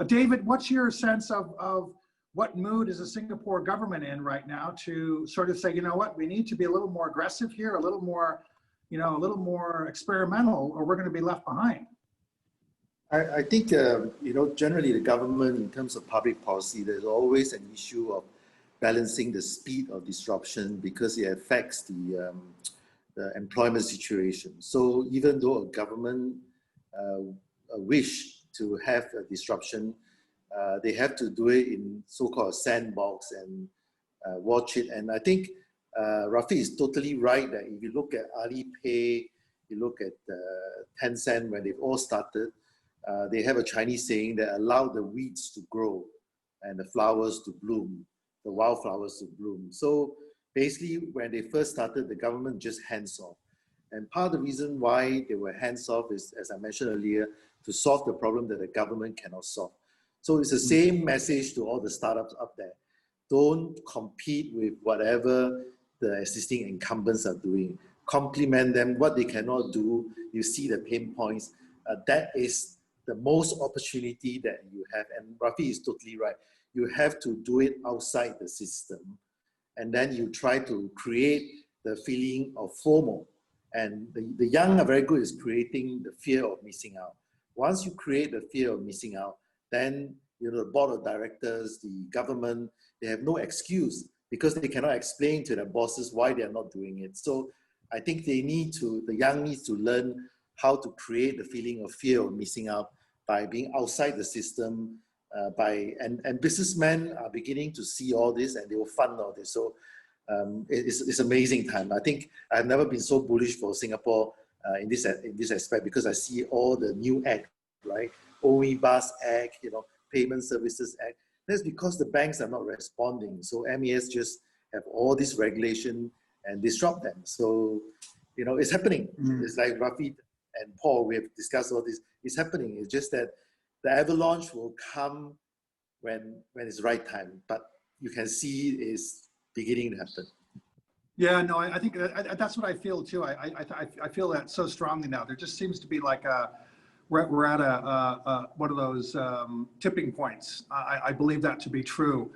David, what's your sense of what mood is the Singapore government in right now to sort of say, you know what, we need to be a little more aggressive here, a little more, a little more experimental, or we're going to be left behind? I think, generally the government, in terms of public policy, there's always an issue of balancing the speed of disruption because it affects the employment situation. So even though a government wish to have a disruption, they have to do it in so-called sandbox and watch it. And I think Rafi is totally right that if you look at Alipay, you look at Tencent, when they've all started, they have a Chinese saying that allow the weeds to grow and the flowers to bloom, the wildflowers to bloom. So basically, when they first started, the government just hands off. And part of the reason why they were hands off is, as I mentioned earlier, to solve the problem that the government cannot solve. So it's the same message to all the startups up there. Don't compete with whatever the existing incumbents are doing. Complement them. What they cannot do, you see the pain points. That is the most opportunity that you have. And Rafi is totally right. You have to do it outside the system. And then you try to create the feeling of FOMO. And the young are very good at creating the fear of missing out. Once you create the fear of missing out, then the board of directors, the government, they have no excuse because they cannot explain to their bosses why they are not doing it. So I think the young needs to learn how to create the feeling of fear of missing out by being outside the system, and businessmen are beginning to see all this and they will fund all this. So it's amazing time. I think I've never been so bullish for Singapore in this aspect because I see all the new act, right? OEBUS Act, Payment Services Act. That's because the banks are not responding. So MAS just have all this regulation and disrupt them. So, it's happening. It's like Rafi and Paul, we have discussed all this. It's happening. It's just that the avalanche will come when it's the right time. But you can see it's beginning to happen. Yeah, no, I think that's what I feel too. I feel that so strongly now. There just seems to be like we're at one of those tipping points. I believe that to be true.